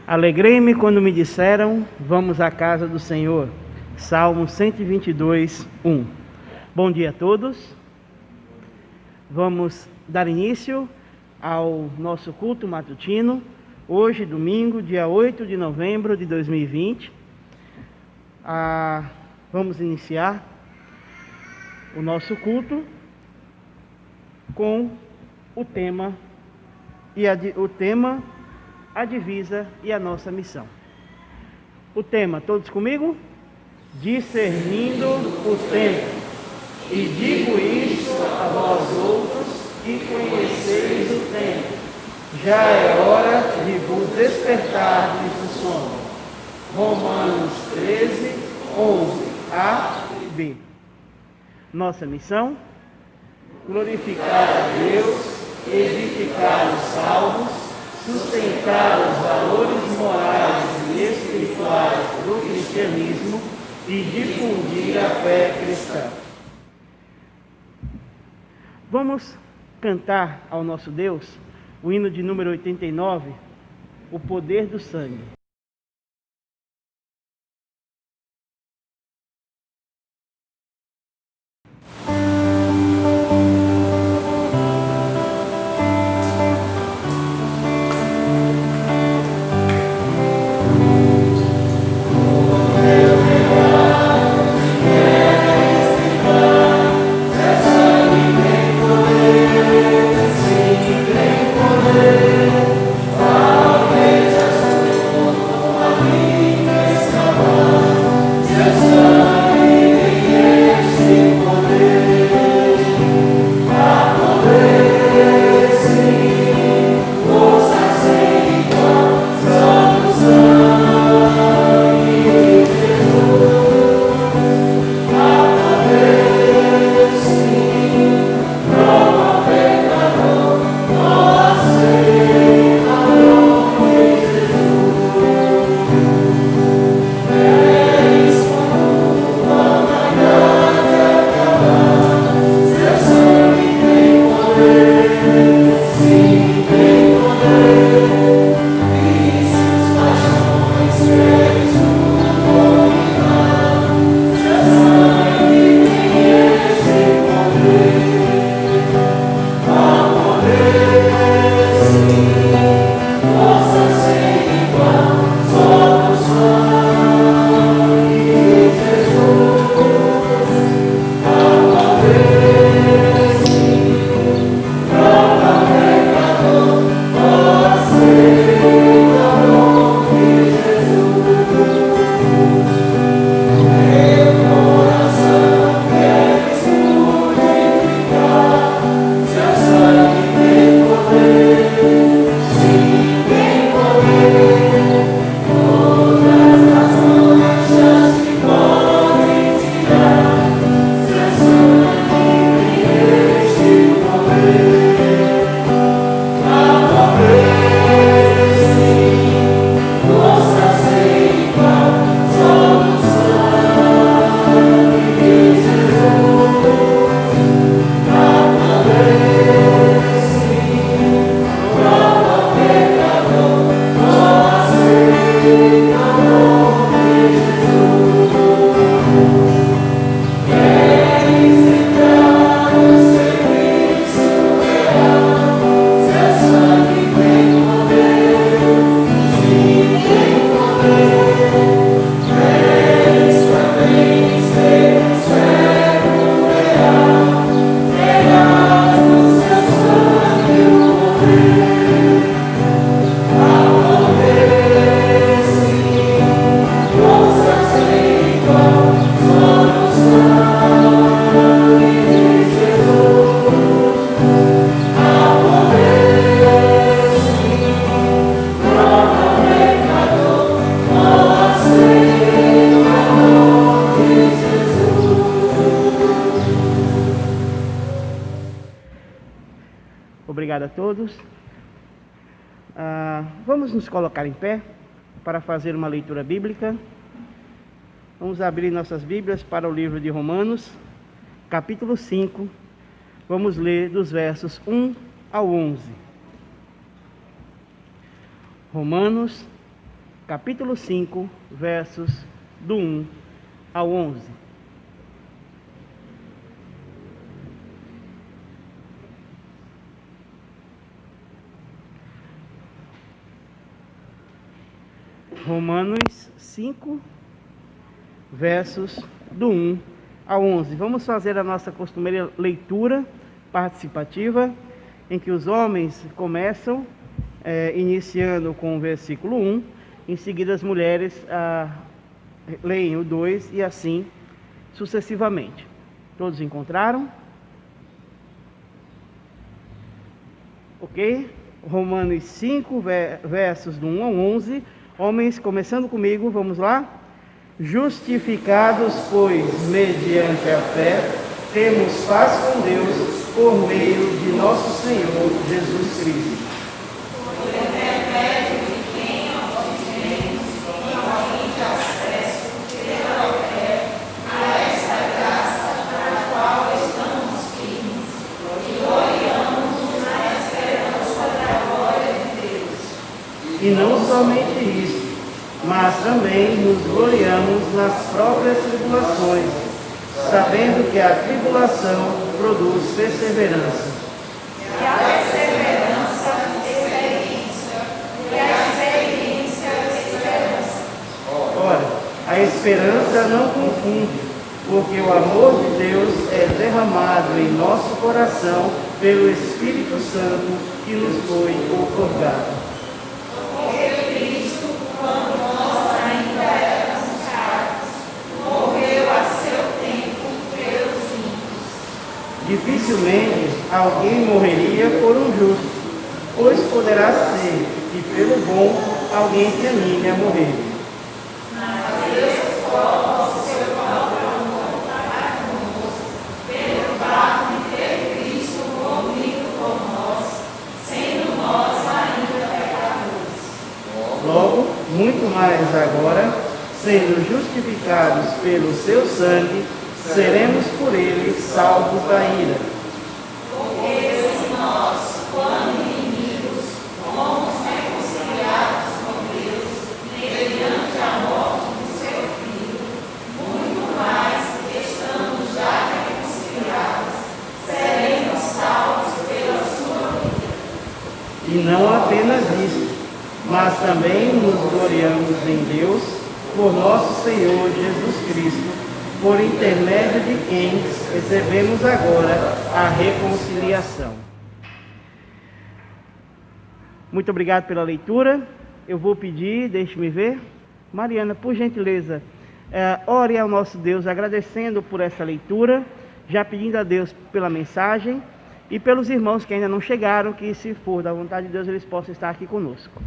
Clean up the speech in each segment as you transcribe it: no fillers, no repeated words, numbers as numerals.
Alegrei-me quando me disseram, vamos à casa do Senhor. Salmo 122, 1. Bom dia a todos. Vamos dar início ao nosso culto matutino. Hoje, domingo, dia 8 de novembro de 2020. Vamos iniciar o nosso culto com o tema a divisa e a nossa missão. O tema, todos comigo? Discernindo o tempo. E digo isto a vós outros, que conheceis o tempo. Já é hora de vos despertardes do sono. Romanos 13, 11, A e B. Nossa missão? Glorificar a Deus, edificar os salvos, sustentar os valores morais e espirituais do cristianismo e difundir a fé cristã. Vamos cantar ao nosso Deus o hino de número 89, O Poder do Sangue. Obrigado a todos. Vamos nos colocar em pé para fazer uma leitura bíblica. Vamos abrir nossas Bíblias para o livro de Romanos, capítulo 5. Vamos ler dos versos 1 ao 11. Romanos, capítulo 5, versos do 1 ao 11. Romanos 5, versos do 1 ao 11. Vamos fazer a nossa costumeira leitura participativa, em que os homens começam, iniciando com o versículo 1, em seguida as mulheres leem o 2 e assim sucessivamente. Todos encontraram? Ok? Romanos 5, versos do 1 ao 11. Homens, começando comigo, vamos lá? Justificados, pois, mediante a fé, temos paz com Deus por meio de nosso Senhor Jesus Cristo. Por intermédio de quem obtemos igualmente acesso pela fé a esta graça para a qual estamos firmes e gloriamos na esperança da glória de Deus. E não somente isso, mas também nos gloriamos nas próprias tribulações, sabendo que a tribulação produz perseverança. E a perseverança, experiência. E a experiência, esperança. Ora, a esperança não confunde, porque o amor de Deus é derramado em nosso coração pelo Espírito Santo que nos foi outorgado. Dificilmente alguém morreria por um justo, pois poderá ser que pelo bom alguém se anime a morrer. Mas Deus coloca o seu próprio amor para conosco, pelo fato de ter Cristo morrido por nós, sendo nós ainda pecadores. Logo, muito mais agora, sendo justificados pelo seu sangue, seremos por ele salvos da ira. Porque se nós, quando inimigos, fomos reconciliados com Deus, mediante a morte do seu Filho, muito mais, estando já reconciliados, seremos salvos pela sua vida. E não apenas isso, mas também nos gloriamos em Deus, por nosso Senhor Jesus Cristo, por intermédio de quem recebemos agora a reconciliação. Muito obrigado pela leitura. Eu vou pedir, deixe-me ver, Mariana, por gentileza, ore ao nosso Deus, agradecendo por essa leitura, já pedindo a Deus pela mensagem e pelos irmãos que ainda não chegaram, que se for da vontade de Deus, eles possam estar aqui conosco.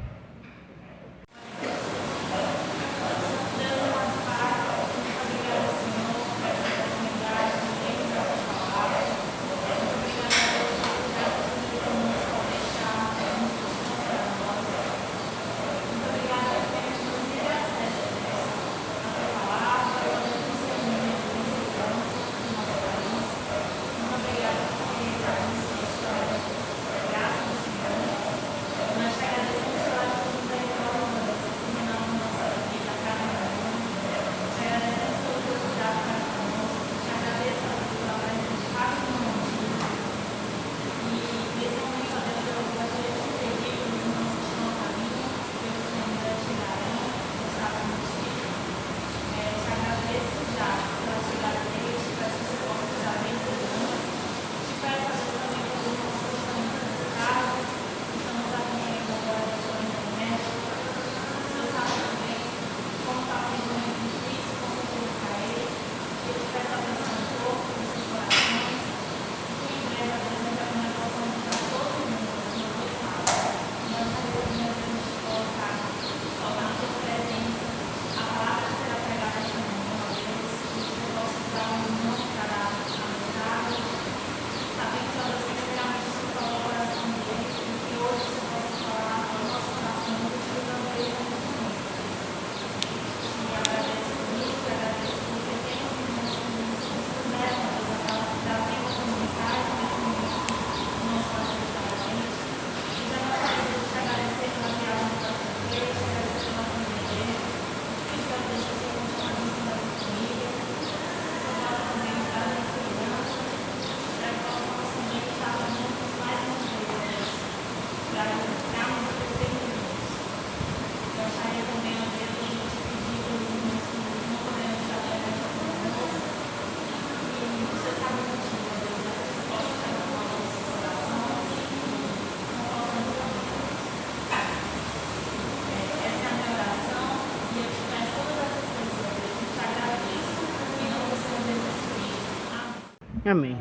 Amém.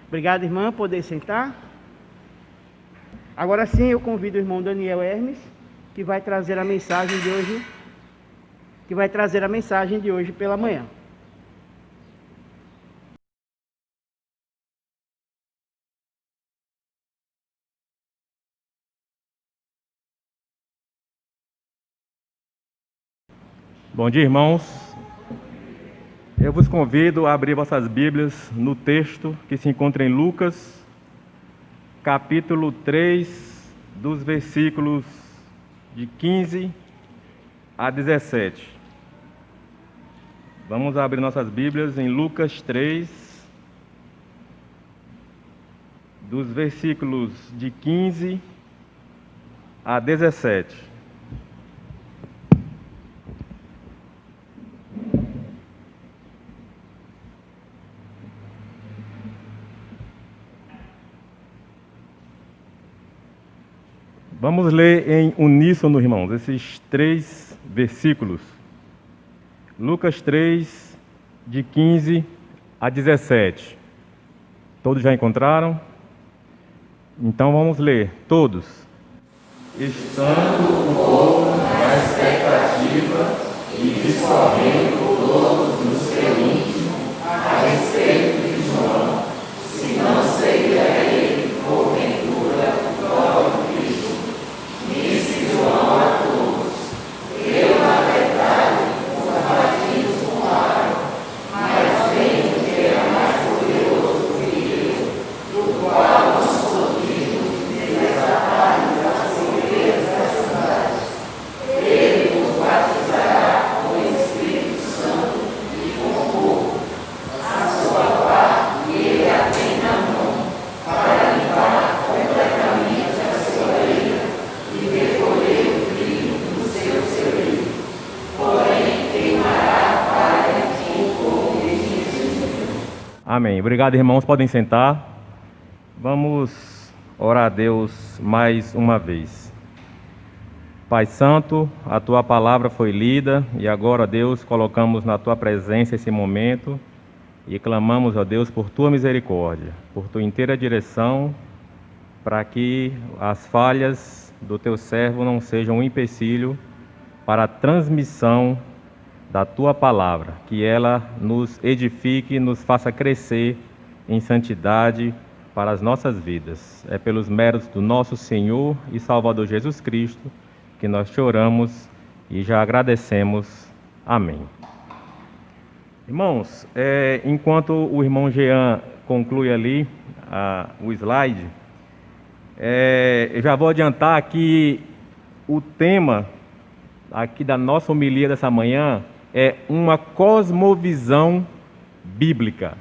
Obrigado, irmã, poder sentar. Agora sim, eu convido o irmão Daniel Hermes, que vai trazer a mensagem de hoje, pela manhã. Bom dia, irmãos. Eu vos convido a abrir vossas Bíblias no texto que se encontra em Lucas, capítulo 3, dos versículos de 15 a 17. Vamos abrir nossas Bíblias em Lucas 3, dos versículos de 15 a 17. Vamos ler em uníssono, irmãos, esses 3 versículos. Lucas 3, de 15 a 17. Todos já encontraram? Então vamos ler, todos. Estando o povo na expectativa e discorrendo todos no seu íntimo a respeito de João, se não seria ele, porventura, o próprio Cristo. Disse João a todos: eu, na verdade, os batismo com água, mas venho que é mais poderoso que eu, do qual os soltinhos desatarem as correias das sandálias. Ele os batizará com o Espírito Santo e com fogo. A sua pá ele a tem na mão, para limpar completamente a sua ira e recolher o brilho do seu celeiro. Porém, queimará a palha em fogo extinguível. Amém. Obrigado, irmãos. Podem sentar. Vamos orar a Deus mais uma vez. Pai Santo, a Tua palavra foi lida e agora, Deus, colocamos na Tua presença esse momento e clamamos a Deus por Tua misericórdia, por Tua inteira direção, para que as falhas do Teu servo não sejam um empecilho para a transmissão da Tua palavra, que ela nos edifique e nos faça crescer em santidade para as nossas vidas. É pelos méritos do nosso Senhor e Salvador Jesus Cristo que nós te oramos e já agradecemos. Amém. Irmãos, enquanto o irmão Jean conclui ali o slide, eu já vou adiantar que o tema aqui da nossa homilia dessa manhã é uma cosmovisão bíblica.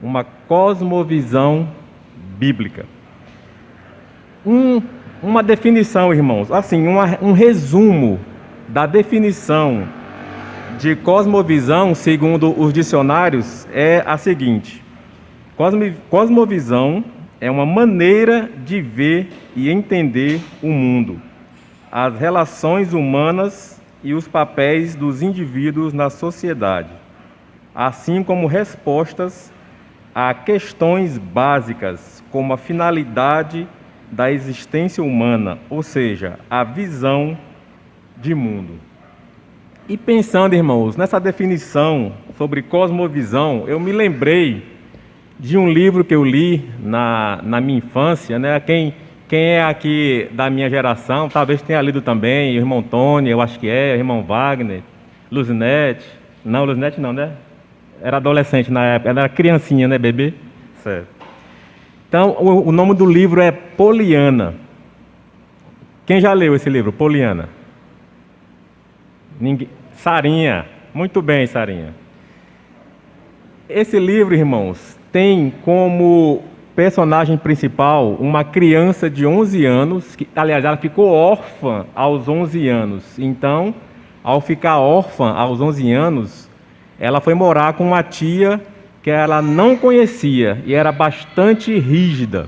Uma cosmovisão bíblica. Uma definição, irmãos, assim, um resumo da definição de cosmovisão, segundo os dicionários, é a seguinte: cosmovisão é uma maneira de ver e entender o mundo, as relações humanas e os papéis dos indivíduos na sociedade, assim como respostas a questões básicas como a finalidade da existência humana, ou seja, a visão de mundo. E pensando, irmãos, nessa definição sobre cosmovisão, eu me lembrei de um livro que eu li na minha infância, né? Quem é aqui da minha geração, talvez tenha lido também, o irmão Tony, eu acho que o irmão Wagner, Luzinete. Não, Luzinete não, né? Era adolescente na época, era criancinha, né, bebê? Certo. Então, o nome do livro é Poliana. Quem já leu esse livro, Poliana? Ninguém. Sarinha. Muito bem, Sarinha. Esse livro, irmãos, tem como personagem principal uma criança de 11 anos, que, aliás, ela ficou órfã aos 11 anos. Então, ao ficar órfã aos 11 anos, ela foi morar com uma tia que ela não conhecia e era bastante rígida.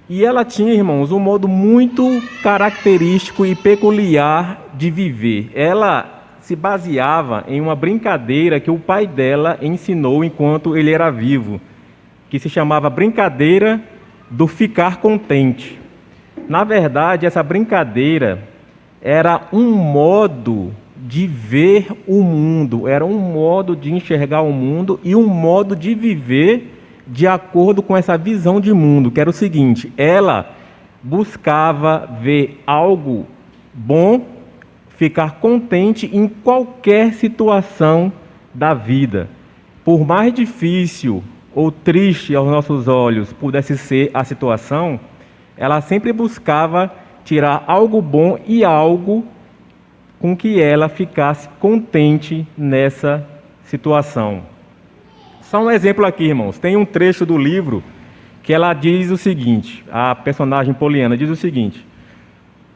E ela tinha, irmãos, um modo muito característico e peculiar de viver. Ela se baseava em uma brincadeira que o pai dela ensinou enquanto ele era vivo. que se chamava Brincadeira do Ficar Contente. Na verdade, essa brincadeira era um modo de ver o mundo, era um modo de enxergar o mundo e um modo de viver de acordo com essa visão de mundo, que era o seguinte: ela buscava ver algo bom, ficar contente em qualquer situação da vida. Por mais difícil ou triste aos nossos olhos pudesse ser a situação, ela sempre buscava tirar algo bom e algo com que ela ficasse contente nessa situação. Só um exemplo aqui, irmãos. Tem um trecho do livro que ela diz o seguinte, a personagem Poliana diz o seguinte: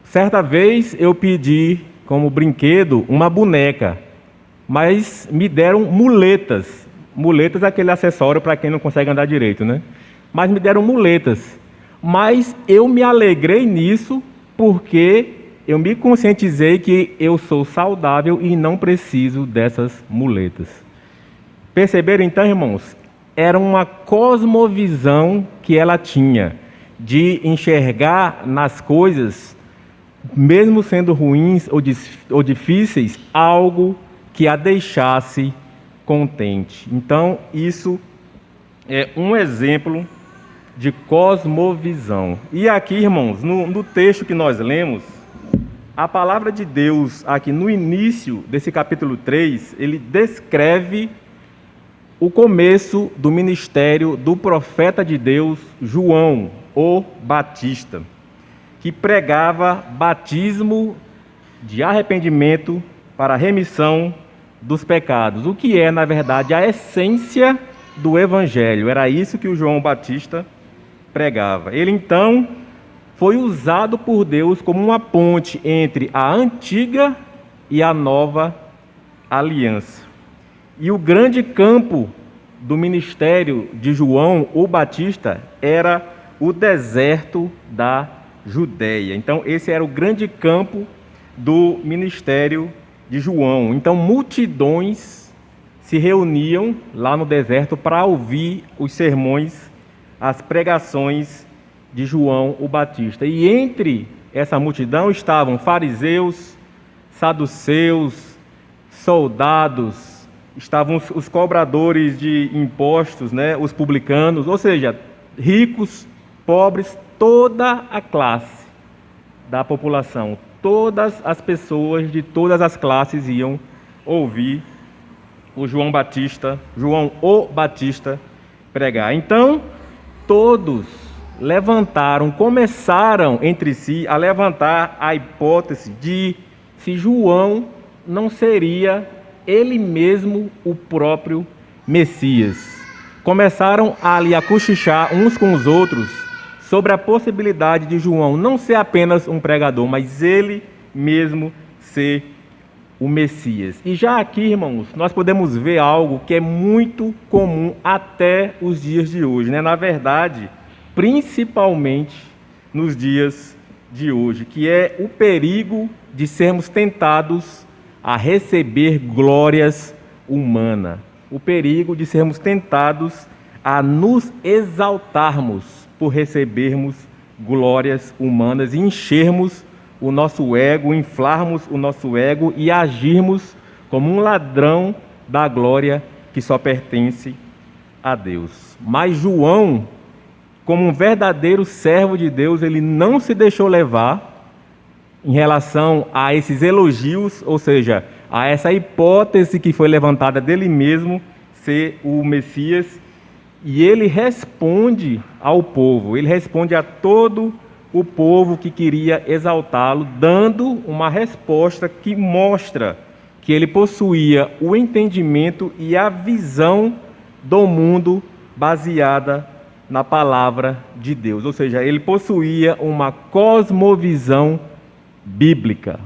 certa vez eu pedi como brinquedo uma boneca, mas me deram muletas. Muletas é aquele acessório para quem não consegue andar direito, né? Mas me deram muletas. Mas eu me alegrei nisso porque eu me conscientizei que eu sou saudável e não preciso dessas muletas. Perceberam então, irmãos? Era uma cosmovisão que ela tinha, de enxergar nas coisas, mesmo sendo ruins ou difíceis, algo que a deixasse contente. Então, isso é um exemplo de cosmovisão. E aqui, irmãos, no texto que nós lemos, a palavra de Deus, aqui no início desse capítulo 3, ele descreve o começo do ministério do profeta de Deus, João, o Batista, que pregava batismo de arrependimento para a remissão dos pecados, o que é, na verdade, a essência do Evangelho. Era isso que o João Batista pregava. Ele, então, foi usado por Deus como uma ponte entre a antiga e a nova aliança. E o grande campo do ministério de João, o Batista, era o deserto da Judéia. Então, esse era o grande campo do ministério de João. Então, multidões se reuniam lá no deserto para ouvir os sermões, as pregações de João o Batista. E entre essa multidão estavam fariseus, saduceus, soldados, estavam os cobradores de impostos, né, os publicanos, ou seja, ricos, pobres, toda a classe da população, todas as pessoas de todas as classes iam ouvir o João o Batista pregar. Então, todos começaram entre si a levantar a hipótese de se João não seria ele mesmo o próprio Messias. Começaram ali a cochichar uns com os outros sobre a possibilidade de João não ser apenas um pregador, mas ele mesmo ser o Messias. E já aqui, irmãos, nós podemos ver algo que é muito comum até os dias de hoje, né? Na verdade, principalmente nos dias de hoje, que é o perigo de sermos tentados a receber glórias humanas. O perigo de sermos tentados a nos exaltarmos por recebermos glórias humanas e enchermos o nosso ego, inflarmos o nosso ego e agirmos como um ladrão da glória que só pertence a Deus. Mas João, como um verdadeiro servo de Deus, ele não se deixou levar em relação a esses elogios, ou seja, a essa hipótese que foi levantada dele mesmo ser o Messias, e ele responde ao povo, ele responde a todo o povo que queria exaltá-lo, dando uma resposta que mostra que ele possuía o entendimento e a visão do mundo baseada na palavra de Deus, ou seja, ele possuía uma cosmovisão bíblica.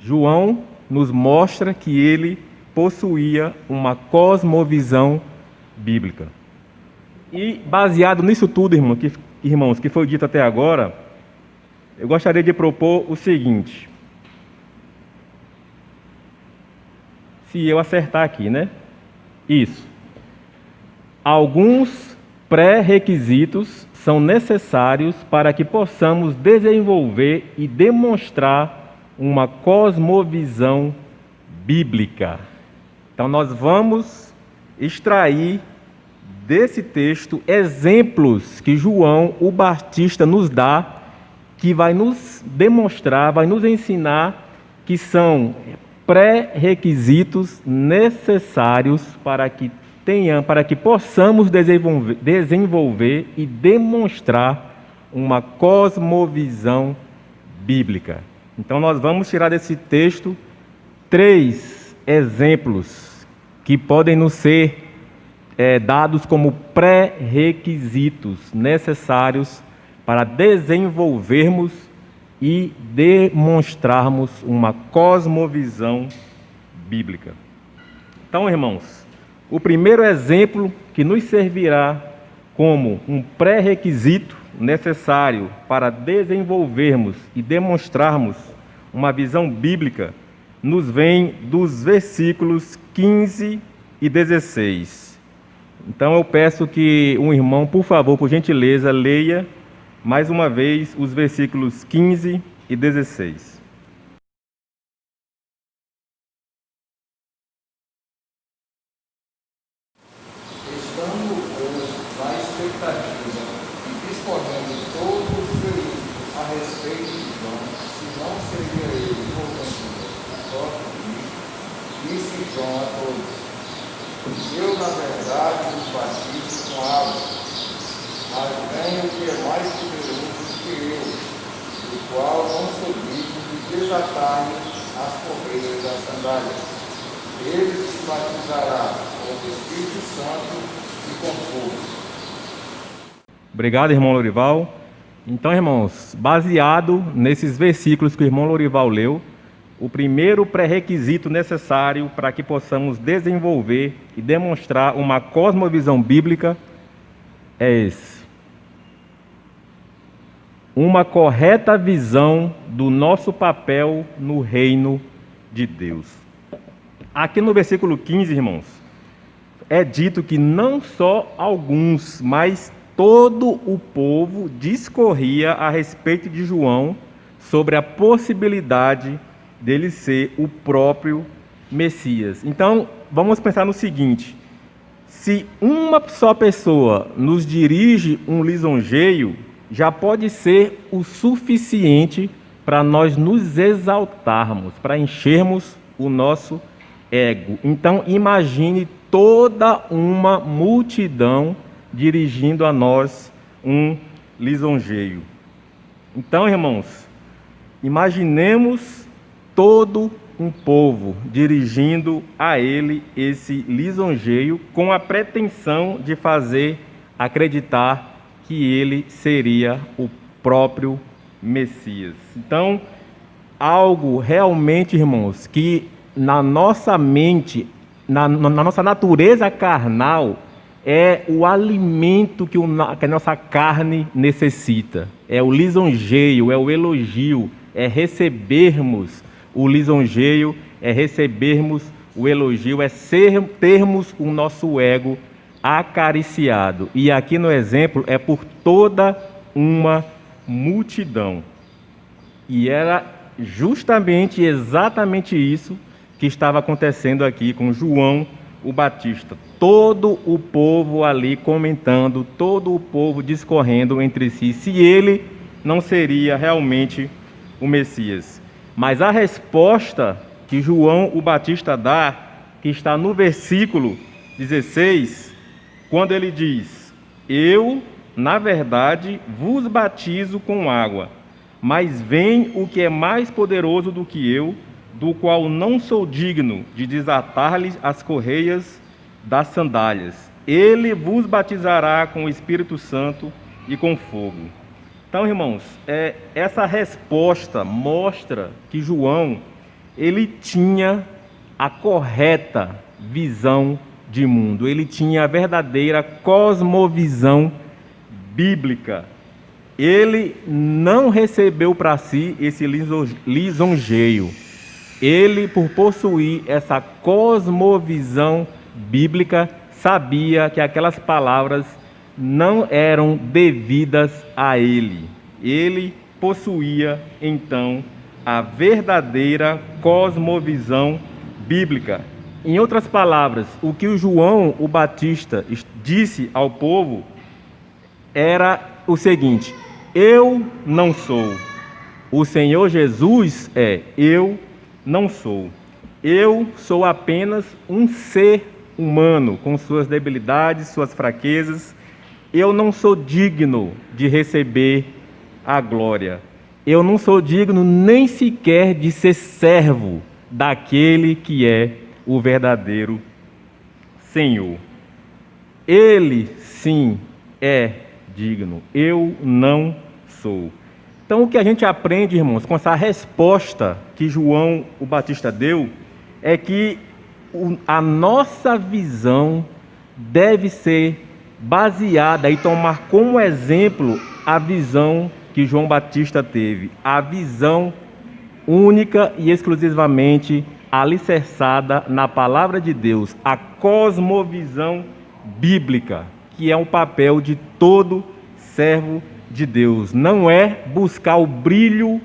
João nos mostra que ele possuía uma cosmovisão bíblica. E baseado nisso tudo, irmãos, que foi dito até agora, eu gostaria de propor o seguinte. Se eu acertar aqui, né? Isso. Alguns pré-requisitos são necessários para que possamos desenvolver e demonstrar uma cosmovisão bíblica. Então, nós vamos extrair desse texto exemplos que João o Batista nos dá, que vai nos demonstrar, vai nos ensinar que são pré-requisitos necessários para que possamos desenvolver e demonstrar uma cosmovisão bíblica. Então, nós vamos tirar desse texto 3 exemplos que podem nos ser dados como pré-requisitos necessários para desenvolvermos e demonstrarmos uma cosmovisão bíblica. Então, irmãos, o primeiro exemplo que nos servirá como um pré-requisito necessário para desenvolvermos e demonstrarmos uma visão bíblica nos vem dos versículos 15 e 16. Então eu peço que um irmão, por favor, por gentileza, leia mais uma vez os versículos 15 e 16. Estando, pois, na expectativa e discorrendo todos os feitos a respeito de João, se não seria ele porventura o próprio Cristo, disse João a todos: eu, na verdade, os batizo com água, mas vem o que é mais poderoso do que eu, do qual não sou digno de desatar-lhe as correias das sandálias. Ele se batizará com o Espírito Santo e com fogo. Obrigado, irmão Lorival. Então, irmãos, baseado nesses versículos que o irmão Lorival leu, o primeiro pré-requisito necessário para que possamos desenvolver e demonstrar uma cosmovisão bíblica é esse: uma correta visão do nosso papel no reino de Deus. Aqui no versículo 15, irmãos, é dito que não só alguns, mas todo o povo discorria a respeito de João sobre a possibilidade dele ser o próprio Messias. Então, vamos pensar no seguinte: se uma só pessoa nos dirige um lisonjeio, já pode ser o suficiente para nós nos exaltarmos, para enchermos o nosso ego. Então, imagine toda uma multidão dirigindo a nós um lisonjeio. Então, irmãos, imaginemos todo um povo dirigindo a ele esse lisonjeio com a pretensão de fazer acreditar que ele seria o próprio Messias. Então, algo realmente, irmãos, que na nossa mente, na nossa natureza carnal, é o alimento que a nossa carne necessita. É o lisonjeio, é o elogio, é recebermos o lisonjeio, é recebermos o elogio, é termos o nosso ego acariciado. E aqui no exemplo é por toda uma multidão. E era justamente, exatamente isso que estava acontecendo aqui com João o Batista. Todo o povo ali comentando, todo o povo discorrendo entre si, se ele não seria realmente o Messias. Mas a resposta que João o Batista dá, que está no versículo 16, quando ele diz: eu, na verdade, vos batizo com água, mas vem o que é mais poderoso do que eu, do qual não sou digno de desatar-lhes as correias das sandálias. Ele vos batizará com o Espírito Santo e com fogo. Então, irmãos, essa resposta mostra que João, ele tinha a correta visão de mundo, ele tinha a verdadeira cosmovisão bíblica. Ele não recebeu para si esse lisonjeio. Ele, por possuir essa cosmovisão bíblica, sabia que aquelas palavras não eram devidas a ele. Ele possuía, então, a verdadeira cosmovisão bíblica. Em outras palavras, o que o João o Batista disse ao povo era o seguinte: eu não sou. O Senhor Jesus é: eu não sou. Eu sou apenas um ser humano, com suas debilidades, suas fraquezas. Eu não sou digno de receber a glória. Eu não sou digno nem sequer de ser servo daquele que é o verdadeiro Senhor. Ele sim é digno. Eu não sou. Então, o que a gente aprende, irmãos, com essa resposta que João o Batista deu, é que a nossa visão deve ser baseada e tomar como exemplo a visão que João Batista teve, a visão única e exclusivamente alicerçada na palavra de Deus, a cosmovisão bíblica, que é um papel de todo servo de Deus. Não é buscar o brilho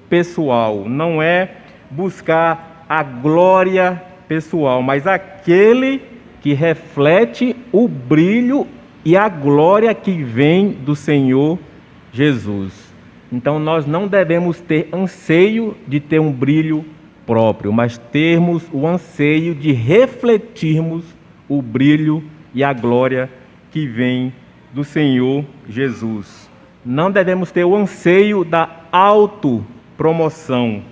pessoal, não é buscar a glória pessoal, mas aquele que reflete o brilho e a glória que vem do Senhor Jesus. Então nós não devemos ter anseio de ter um brilho próprio, mas termos o anseio de refletirmos o brilho e a glória que vem do Senhor Jesus. Não devemos ter o anseio da autopromoção,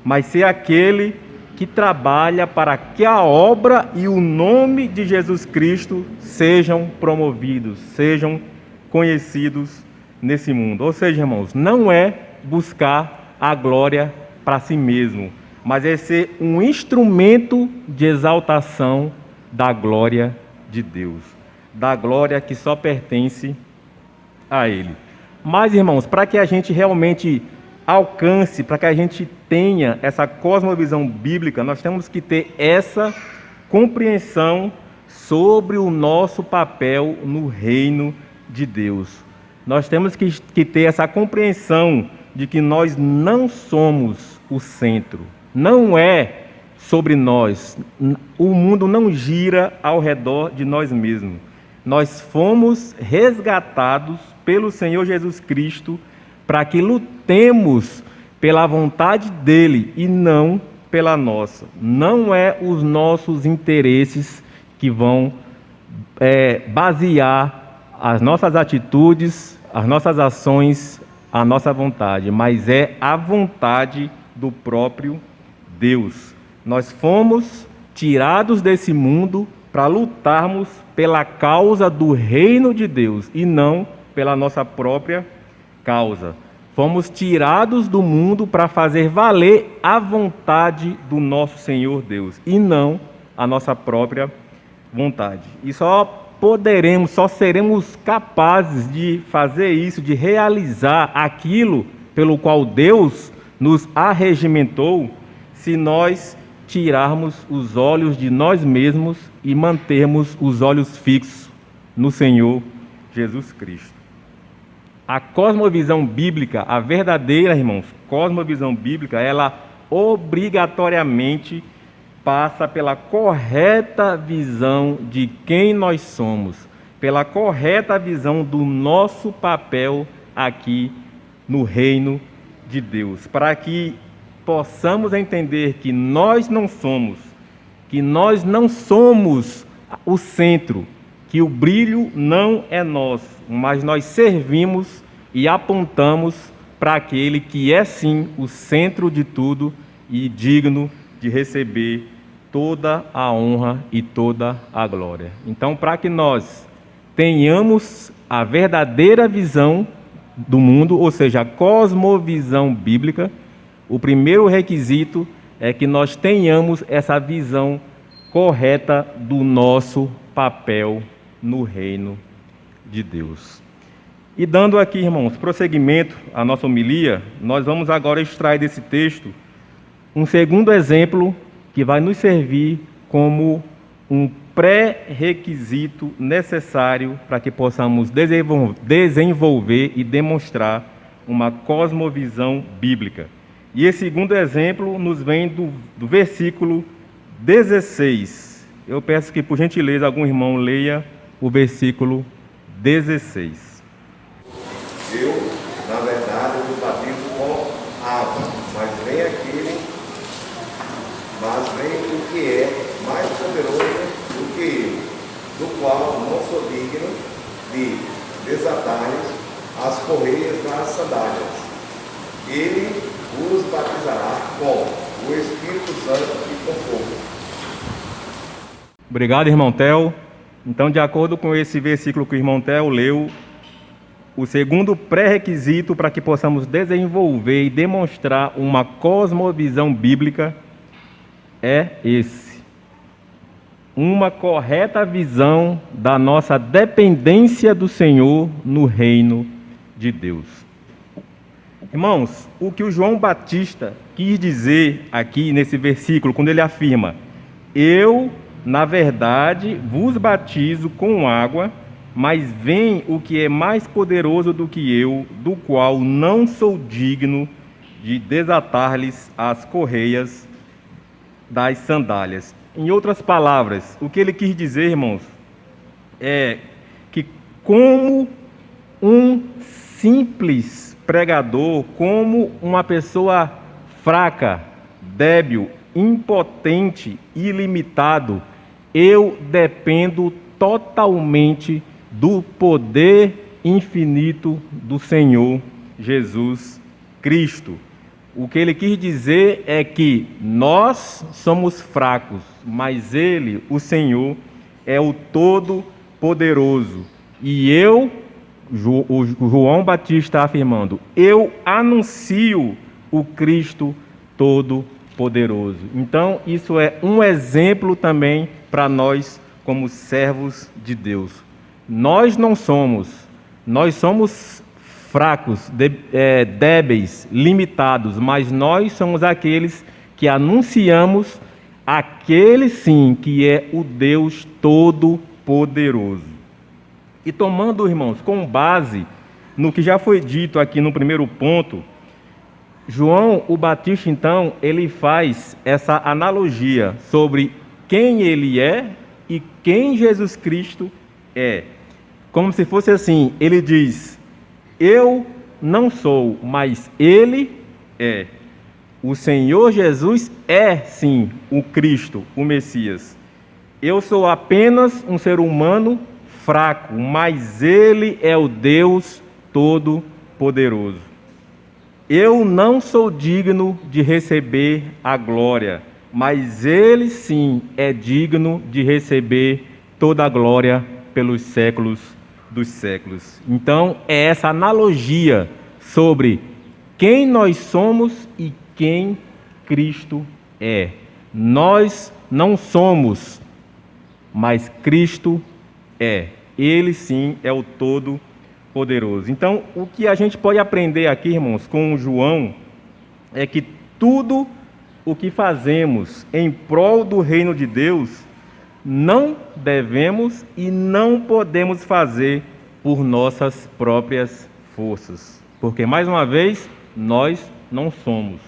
mas ser aquele que trabalha para que a obra e o nome de Jesus Cristo sejam promovidos, sejam conhecidos nesse mundo. Ou seja, irmãos, não é buscar a glória para si mesmo, mas é ser um instrumento de exaltação da glória de Deus, da glória que só pertence a Ele. Mas, irmãos, para que a gente realmente alcance, para que a gente tenha essa cosmovisão bíblica, nós temos que ter essa compreensão sobre o nosso papel no reino de Deus. Nós temos que ter essa compreensão de que nós não somos o centro, não é sobre nós, o mundo não gira ao redor de nós mesmos. Nós fomos resgatados pelo Senhor Jesus Cristo para que lutemos pela vontade dele e não pela nossa. Não é os nossos interesses que vão basear as nossas atitudes, as nossas ações, a nossa vontade, mas é a vontade do próprio Deus. Nós fomos tirados desse mundo para lutarmos pela causa do reino de Deus e não pela nossa própria causa. Fomos tirados do mundo para fazer valer a vontade do nosso Senhor Deus e não a nossa própria vontade. E só seremos capazes de fazer isso, de realizar aquilo pelo qual Deus nos arregimentou, se nós tirarmos os olhos de nós mesmos e mantermos os olhos fixos no Senhor Jesus Cristo. A cosmovisão bíblica, a verdadeira, irmãos, cosmovisão bíblica, ela obrigatoriamente passa pela correta visão de quem nós somos, pela correta visão do nosso papel aqui no reino de Deus, para que possamos entender que nós não somos o centro, que o brilho não é nosso, mas nós servimos e apontamos para aquele que é sim o centro de tudo e digno de receber toda a honra e toda a glória. Então, para que nós tenhamos a verdadeira visão do mundo, ou seja, a cosmovisão bíblica, o primeiro requisito é que nós tenhamos essa visão correta do nosso papel no reino de Deus. E dando aqui, irmãos, prosseguimento à nossa homilia, nós vamos agora extrair desse texto um segundo exemplo que vai nos servir como um pré-requisito necessário para que possamos desenvolver e demonstrar uma cosmovisão bíblica. E esse segundo exemplo nos vem do versículo 16. Eu peço que, por gentileza, algum irmão leia o versículo 16. Eu, na verdade, vos batizo com água, mas vem o que é mais poderoso do que eu, do qual não sou digno de desatar-lhes as correias das sandálias. Ele vos batizará com o Espírito Santo e com fogo. Obrigado, irmão Theo. Então, de acordo com esse versículo que o irmão Theo leu, o segundo pré-requisito para que possamos desenvolver e demonstrar uma cosmovisão bíblica é esse: uma correta visão da nossa dependência do Senhor no reino de Deus. Irmãos, o que o João Batista quis dizer aqui nesse versículo, quando ele afirma: eu, na verdade, vos batizo com água, mas vem o que é mais poderoso do que eu, do qual não sou digno de desatar-lhes as correias das sandálias. Em outras palavras, o que ele quis dizer, irmãos, é que como um simples pregador, como uma pessoa fraca, débil, impotente, ilimitado, eu dependo totalmente do poder infinito do Senhor Jesus Cristo. O que ele quis dizer é que nós somos fracos, mas Ele, o Senhor, é o Todo-Poderoso. E eu, o João Batista afirmando, eu anuncio o Cristo Todo-Poderoso. Então, isso é um exemplo também para nós como servos de Deus. Nós somos fracos, débeis, limitados, mas nós somos aqueles que anunciamos aquele sim que é o Deus Todo-Poderoso. E tomando, irmãos, com base no que já foi dito aqui no primeiro ponto, João o Batista, então, ele faz essa analogia sobre quem ele é e quem Jesus Cristo é. Como se fosse assim, ele diz: eu não sou, mas Ele é. O Senhor Jesus é, sim, o Cristo, o Messias. Eu sou apenas um ser humano fraco, mas Ele é o Deus Todo-Poderoso. Eu não sou digno de receber a glória, mas Ele, sim, é digno de receber toda a glória pelos séculos dos séculos. Então, é essa analogia sobre quem nós somos e quem Cristo é. Nós não somos, mas Cristo é. Ele sim é o Todo-Poderoso. Então, o que a gente pode aprender aqui, irmãos, com o João, é que tudo o que fazemos em prol do reino de Deus não devemos e não podemos fazer por nossas próprias forças. Porque, mais uma vez, nós não somos.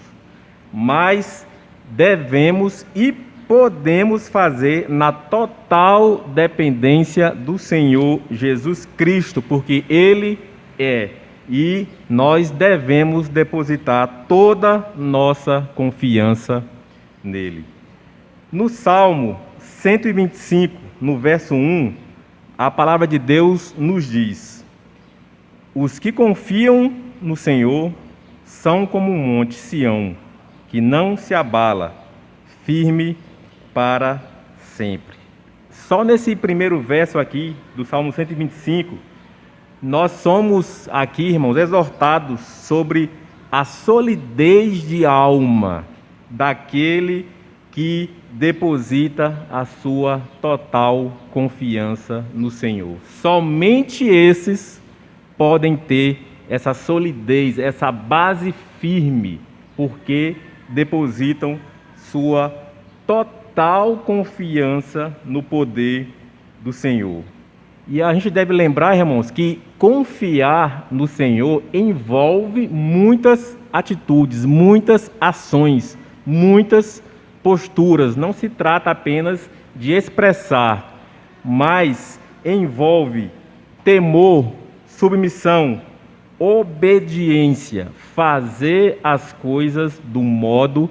Mas devemos e podemos fazer na total dependência do Senhor Jesus Cristo, porque Ele é. E nós devemos depositar toda nossa confiança nele. No Salmo 125, no verso 1, a palavra de Deus nos diz: os que confiam no Senhor são como um monte Sião, que não se abala, firme para sempre. Só nesse primeiro verso aqui do Salmo 125, nós somos aqui, irmãos, exortados sobre a solidez de alma daquele que deposita a sua total confiança no Senhor. Somente esses podem ter essa solidez, essa base firme, porque depositam sua total total confiança no poder do Senhor. E a gente deve lembrar, irmãos, que confiar no Senhor envolve muitas atitudes, muitas ações, muitas posturas. Não se trata apenas de expressar, mas envolve temor, submissão, obediência, fazer as coisas do modo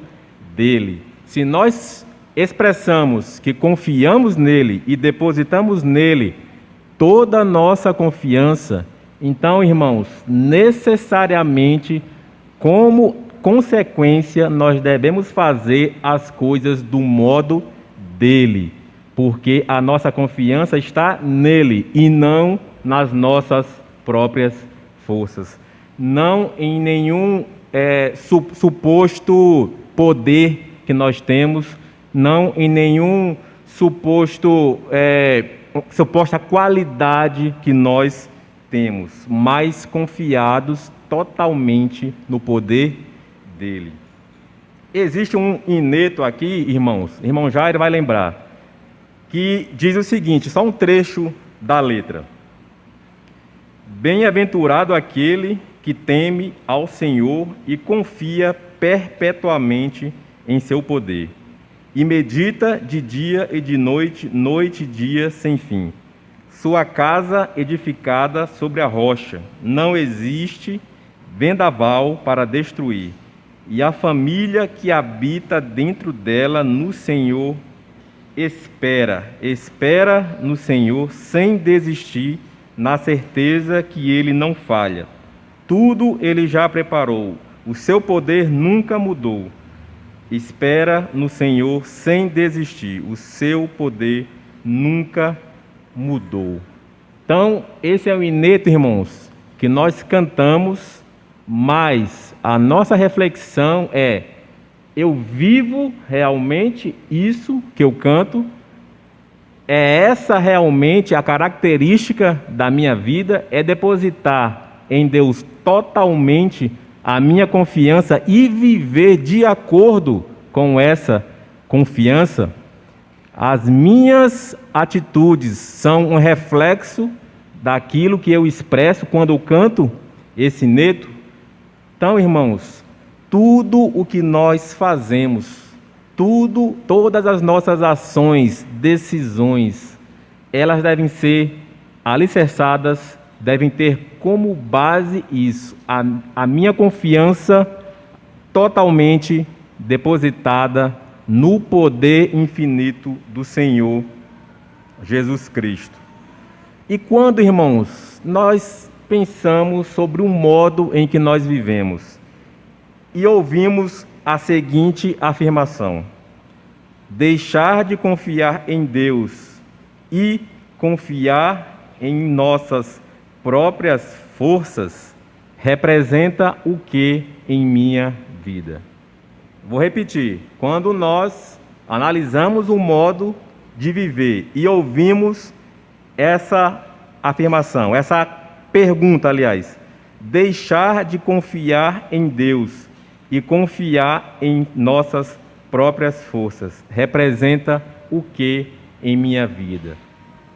dele. Se nós expressamos que confiamos nele e depositamos nele toda a nossa confiança, então, irmãos, necessariamente, como consequência, nós devemos fazer as coisas do modo dele, porque a nossa confiança está nele e não nas nossas próprias forças, não em nenhum suposto poder que nós temos, não em nenhum suposta qualidade que nós temos, mas confiados totalmente no poder dele. Existe um ineto aqui, irmãos, irmão Jair vai lembrar, que diz o seguinte, só um trecho da letra: bem-aventurado aquele que teme ao Senhor e confia perpetuamente em seu poder, e medita de dia e de noite, noite e dia sem fim. Sua casa edificada sobre a rocha, não existe vendaval para destruir, e a família que habita dentro dela no Senhor espera no Senhor sem desistir, na certeza que ele não falha. Tudo ele já preparou, o seu poder nunca mudou. Espera no Senhor sem desistir, o seu poder nunca mudou. Então, esse é o ineto, irmãos, que nós cantamos, mas a nossa reflexão é: eu vivo realmente isso que eu canto? É essa realmente a característica da minha vida? É depositar em Deus totalmente a minha confiança e viver de acordo com essa confiança? As minhas atitudes são um reflexo daquilo que eu expresso quando eu canto esse ineto? Então, irmãos, tudo o que nós fazemos, todas as nossas ações, decisões, elas devem ser alicerçadas, devem ter como base isso, a minha confiança totalmente depositada no poder infinito do Senhor Jesus Cristo. E quando, irmãos, nós pensamos sobre o modo em que nós vivemos e ouvimos a seguinte afirmação: deixar de confiar em Deus e confiar em nossas próprias forças representa o que em minha vida? Vou repetir. Quando nós analisamos o modo de viver e ouvimos essa afirmação, essa pergunta, aliás, deixar de confiar em Deus e confiar em nossas próprias forças representa o que em minha vida?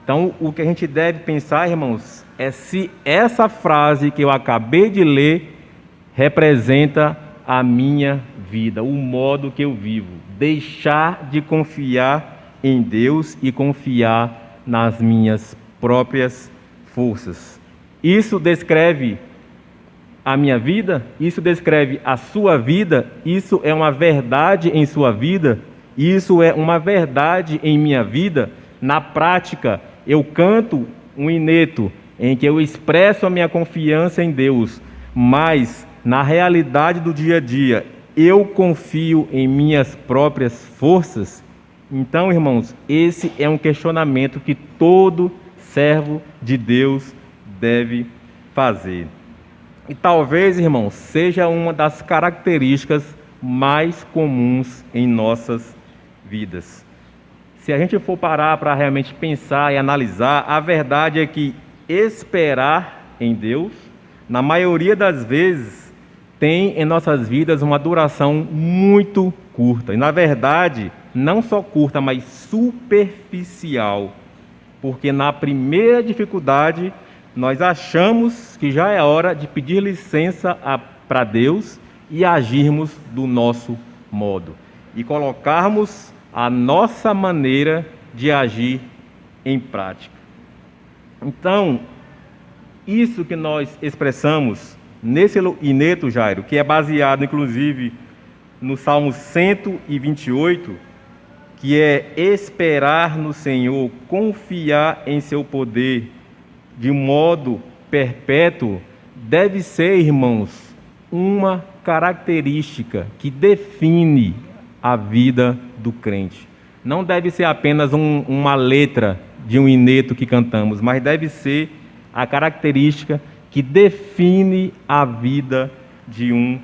Então, o que a gente deve pensar, irmãos, é se essa frase que eu acabei de ler representa a minha vida, o modo que eu vivo. Deixar de confiar em Deus e confiar nas minhas próprias forças. Isso descreve a minha vida? Isso descreve a sua vida? Isso é uma verdade em sua vida? Isso é uma verdade em minha vida? Na prática, eu canto um ineto em que eu expresso a minha confiança em Deus, mas na realidade do dia a dia, eu confio em minhas próprias forças? Então, irmãos, esse é um questionamento que todo servo de Deus deve fazer. E talvez, irmãos, seja uma das características mais comuns em nossas vidas. Se a gente for parar para realmente pensar e analisar, a verdade é que esperar em Deus, na maioria das vezes, tem em nossas vidas uma duração muito curta. E, na verdade, não só curta, mas superficial. Porque na primeira dificuldade, nós achamos que já é hora de pedir licença para Deus e agirmos do nosso modo. E colocarmos a nossa maneira de agir em prática. Então, isso que nós expressamos nesse ineto, Jairo, que é baseado inclusive no Salmo 128, que é esperar no Senhor, confiar em seu poder de modo perpétuo, deve ser, irmãos, uma característica que define a vida do crente. Não deve ser apenas uma letra de um ineto que cantamos, mas deve ser a característica que define a vida de um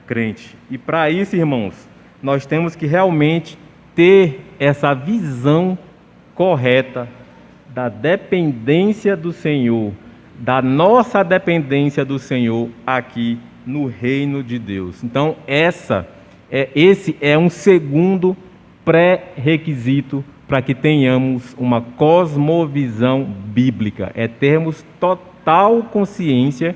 crente. E para isso, irmãos, nós temos que realmente ter essa visão correta da dependência do Senhor, da nossa dependência do Senhor aqui no reino de Deus. Então, esse é um segundo pré-requisito para que tenhamos uma cosmovisão bíblica, é termos total consciência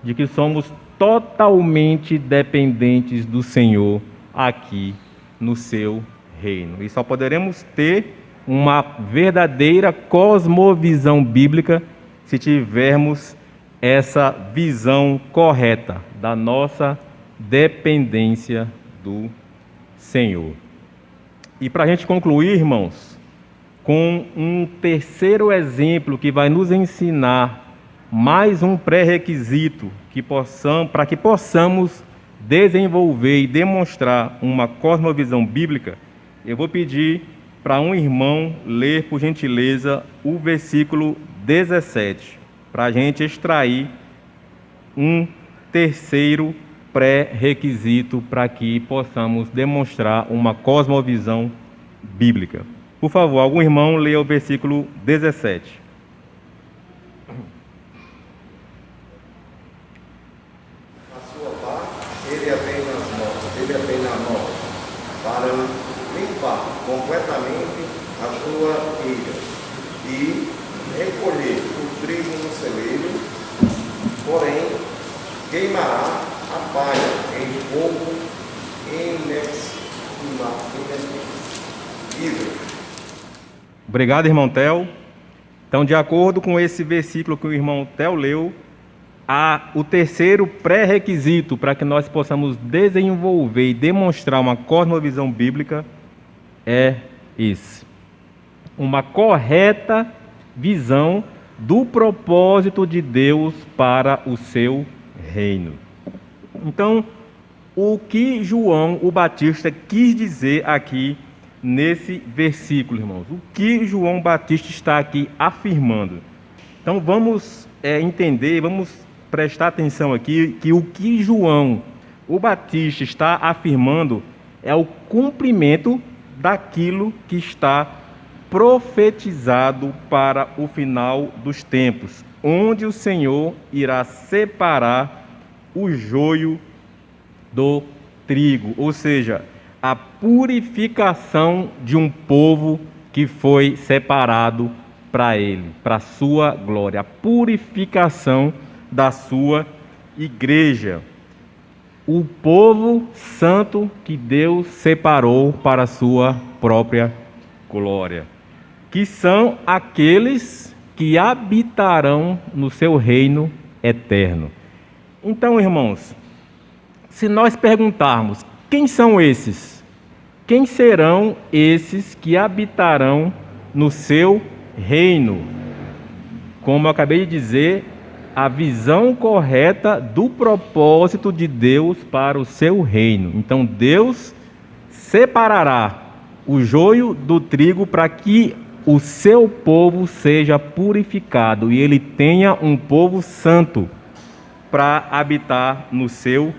de que somos totalmente dependentes do Senhor aqui no seu reino. E só poderemos ter uma verdadeira cosmovisão bíblica se tivermos essa visão correta da nossa dependência do Senhor. E para a gente concluir, irmãos, com um terceiro exemplo que vai nos ensinar mais um pré-requisito para que possamos desenvolver e demonstrar uma cosmovisão bíblica, eu vou pedir para um irmão ler, por gentileza, o versículo 17, para a gente extrair um terceiro pré-requisito para que possamos demonstrar uma cosmovisão bíblica. Por favor, algum irmão leia o versículo 17. A sua parte, ele é bem na mão, para limpar completamente a sua ilha e recolher o trigo no celeiro, porém queimará a palha em fogo inextinguível. Obrigado, irmão Theo. Então, de acordo com esse versículo que o irmão Theo leu, o terceiro pré-requisito para que nós possamos desenvolver e demonstrar uma cosmovisão bíblica é esse: uma correta visão do propósito de Deus para o seu reino. Então, o que João o Batista quis dizer aqui nesse versículo, irmãos? O que João Batista está aqui afirmando? Então, vamos entender, vamos prestar atenção aqui que o que João o Batista está afirmando é o cumprimento daquilo que está profetizado para o final dos tempos, onde o Senhor irá separar o joio do trigo, ou seja, a purificação de um povo que foi separado para ele, para a sua glória, a purificação da sua igreja, o povo santo que Deus separou para a sua própria glória, que são aqueles que habitarão no seu reino eterno. Então, irmãos, se nós perguntarmos quem são esses, quem serão esses que habitarão no seu reino? Como eu acabei de dizer, a visão correta do propósito de Deus para o seu reino. Então, Deus separará o joio do trigo para que o seu povo seja purificado e ele tenha um povo santo para habitar no seu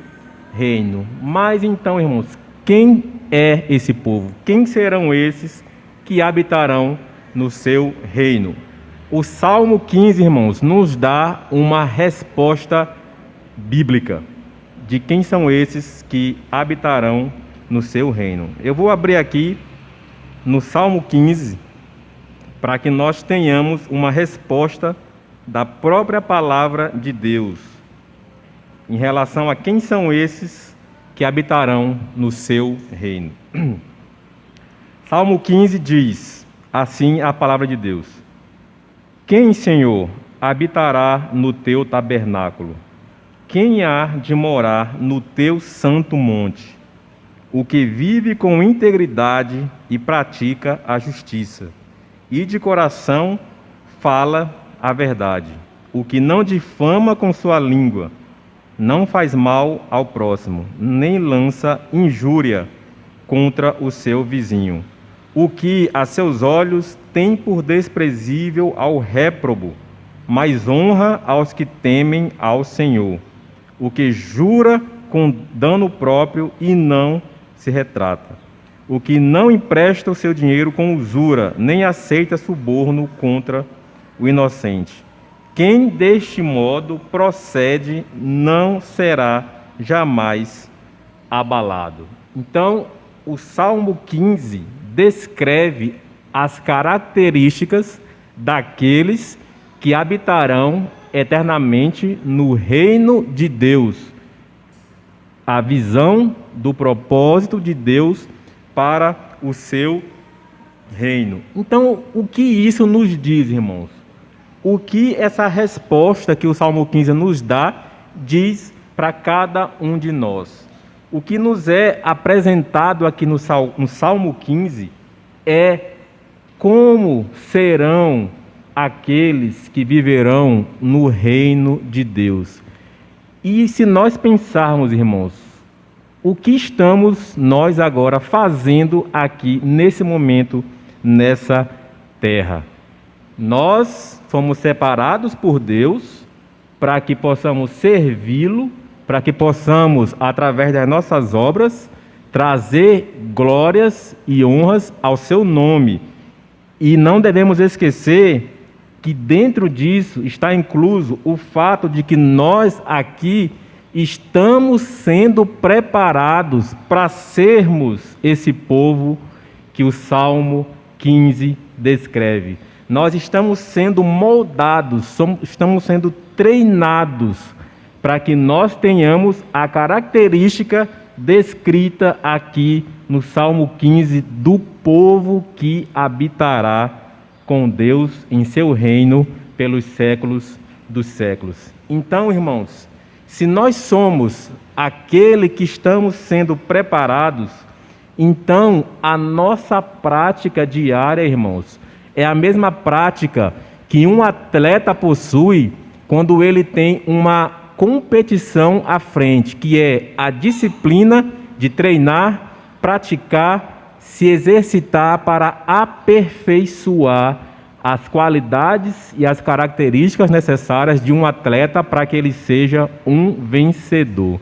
reino. Mas então, irmãos, quem é esse povo? Quem serão esses que habitarão no seu reino? O Salmo 15, irmãos, nos dá uma resposta bíblica. de quem são esses que habitarão no seu reino. Eu vou abrir aqui no Salmo 15, para que nós tenhamos uma resposta da própria palavra de Deus em relação a quem são esses que habitarão no seu reino. Salmo 15 diz assim a palavra de Deus: Quem, Senhor, habitará no teu tabernáculo? Quem há de morar no teu santo monte? O que vive com integridade e pratica a justiça, e de coração fala a verdade. O que não difama com sua língua, não faz mal ao próximo, nem lança injúria contra o seu vizinho. O que a seus olhos tem por desprezível ao réprobo, mas honra aos que temem ao Senhor. O que jura com dano próprio e não se retrata. O que não empresta o seu dinheiro com usura, nem aceita suborno contra o inocente. Quem deste modo procede não será jamais abalado. Então, o Salmo 15 descreve as características daqueles que habitarão eternamente no reino de Deus. A visão do propósito de Deus para o seu reino. Então, o que isso nos diz, irmãos? O que essa resposta que o Salmo 15 nos dá diz para cada um de nós? O que nos é apresentado aqui no Salmo 15 é como serão aqueles que viverão no reino de Deus. E se nós pensarmos, irmãos, o que estamos nós agora fazendo aqui nesse momento, nessa terra? Nós fomos separados por Deus para que possamos servi-lo, para que possamos, através das nossas obras, trazer glórias e honras ao seu nome. E não devemos esquecer que dentro disso está incluso o fato de que nós aqui estamos sendo preparados para sermos esse povo que o Salmo 15 descreve. Nós estamos sendo moldados, estamos sendo treinados para que nós tenhamos a característica descrita aqui no Salmo 15 do povo que habitará com Deus em seu reino pelos séculos dos séculos. Então, irmãos, se nós somos aquele que estamos sendo preparados, então a nossa prática diária, irmãos, é a mesma prática que um atleta possui quando ele tem uma competição à frente, que é a disciplina de treinar, praticar, se exercitar para aperfeiçoar as qualidades e as características necessárias de um atleta para que ele seja um vencedor.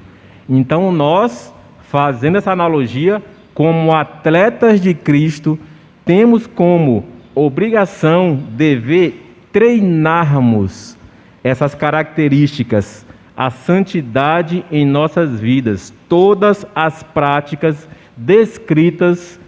Então nós, fazendo essa analogia, como atletas de Cristo, temos como obrigação, dever, treinarmos essas características, a santidade em nossas vidas, todas as práticas descritas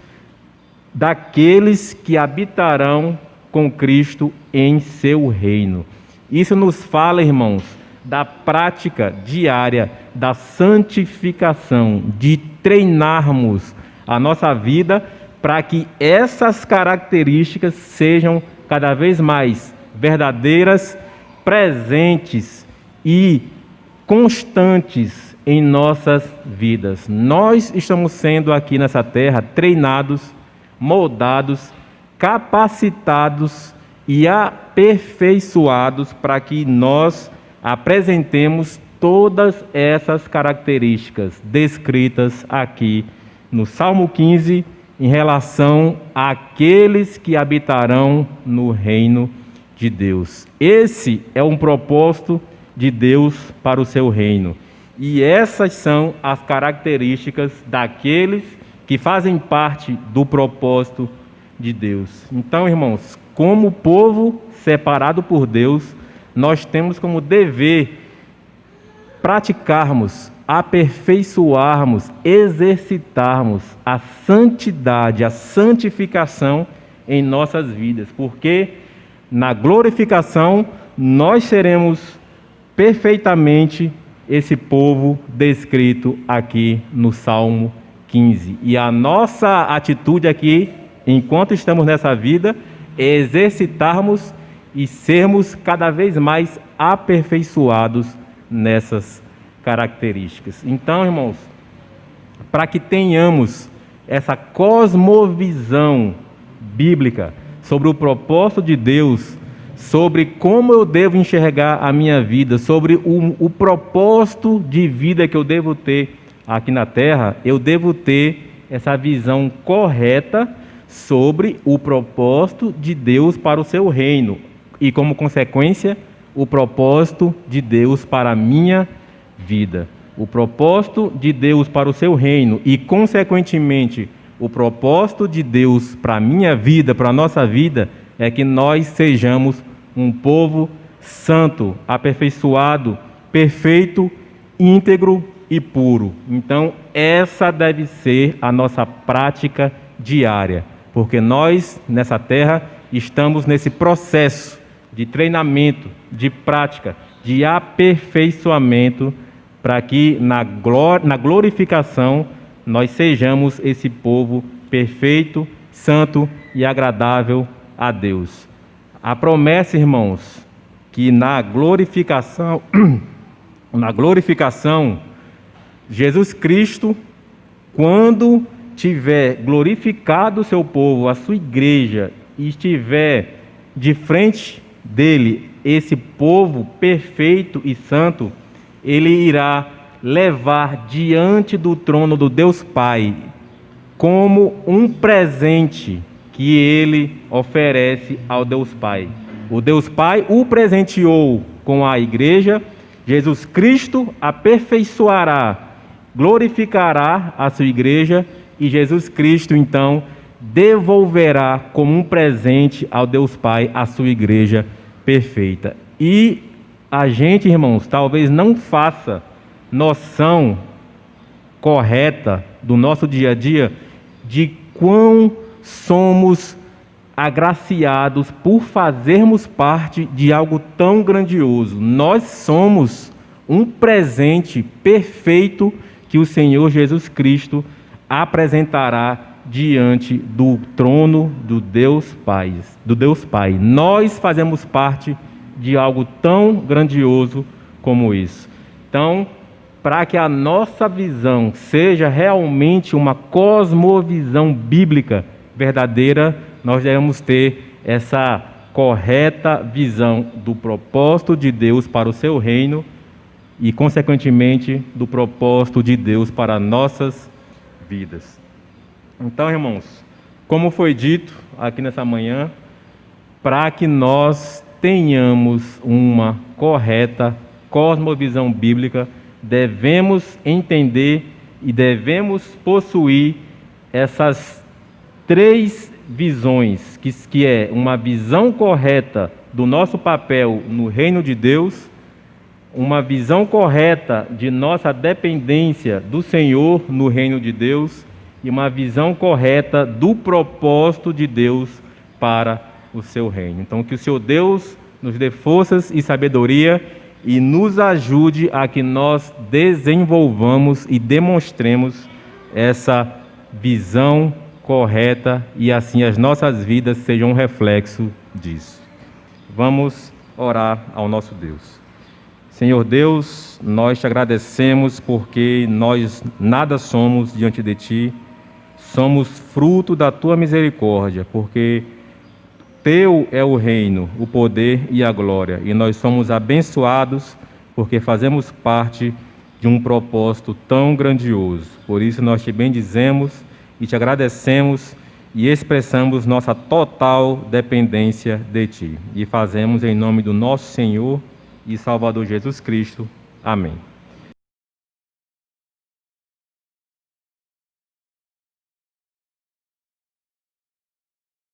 daqueles que habitarão com Cristo em seu reino. Isso nos fala, irmãos, da prática diária da santificação, de treinarmos a nossa vida para que essas características sejam cada vez mais verdadeiras, presentes e constantes em nossas vidas. Nós estamos sendo aqui nessa terra treinados, moldados, capacitados e aperfeiçoados para que nós apresentemos todas essas características descritas aqui no Salmo 15 em relação àqueles que habitarão no reino de Deus. Esse é um propósito de Deus para o seu reino. E essas são as características daqueles que fazem parte do propósito de Deus. Então, irmãos, como povo separado por Deus, nós temos como dever praticarmos aperfeiçoarmos, exercitarmos a santidade, a santificação em nossas vidas, porque na glorificação nós seremos perfeitamente esse povo descrito aqui no Salmo 15. E a nossa atitude aqui, enquanto estamos nessa vida, é exercitarmos e sermos cada vez mais aperfeiçoados nessas características. Então, irmãos, para que tenhamos essa cosmovisão bíblica sobre o propósito de Deus, sobre como eu devo enxergar a minha vida, sobre o propósito de vida que eu devo ter aqui na Terra, eu devo ter essa visão correta sobre o propósito de Deus para o seu reino e, como consequência, o propósito de Deus para a minha vida. O propósito de Deus para o seu reino e, consequentemente, o propósito de Deus para a minha vida, para a nossa vida, é que nós sejamos um povo santo, aperfeiçoado, perfeito, íntegro e puro. Então, essa deve ser a nossa prática diária, porque nós, nessa terra, estamos nesse processo de treinamento, de prática, de aperfeiçoamento, para que na glorificação nós sejamos esse povo perfeito, santo e agradável a Deus. A promessa, irmãos, que na glorificação, Jesus Cristo, quando tiver glorificado o seu povo, a sua igreja, e estiver de frente dele, esse povo perfeito e santo, ele irá levar diante do trono do Deus Pai, como um presente que ele oferece ao Deus Pai. O Deus Pai o presenteou com a igreja, Jesus Cristo aperfeiçoará, glorificará a sua igreja, e Jesus Cristo, então, devolverá como um presente ao Deus Pai a sua igreja perfeita. E a gente, irmãos, talvez não faça noção correta do nosso dia a dia de quão somos agraciados por fazermos parte de algo tão grandioso. Nós somos um presente perfeito que o Senhor Jesus Cristo apresentará diante do trono do Deus Pai. Nós fazemos parte de algo tão grandioso como isso. Então, para que a nossa visão seja realmente uma cosmovisão bíblica verdadeira, nós devemos ter essa correta visão do propósito de Deus para o seu reino e, consequentemente, do propósito de Deus para nossas vidas. Então, irmãos, como foi dito aqui nessa manhã, para que nós tenhamos uma correta cosmovisão bíblica, devemos entender e devemos possuir essas três visões, que é uma visão correta do nosso papel no reino de Deus, uma visão correta de nossa dependência do Senhor no reino de Deus e uma visão correta do propósito de Deus para o seu reino. Então, que o Senhor Deus nos dê forças e sabedoria e nos ajude a que nós desenvolvamos e demonstremos essa visão correta e assim as nossas vidas sejam um reflexo disso. Vamos orar ao nosso Deus. Senhor Deus, nós te agradecemos porque nós nada somos diante de Ti, somos fruto da Tua misericórdia, porque Teu é o reino, o poder e a glória, e nós somos abençoados porque fazemos parte de um propósito tão grandioso. Por isso nós te bendizemos e te agradecemos e expressamos nossa total dependência de Ti. E fazemos em nome do nosso Senhor e Salvador Jesus Cristo. Amém.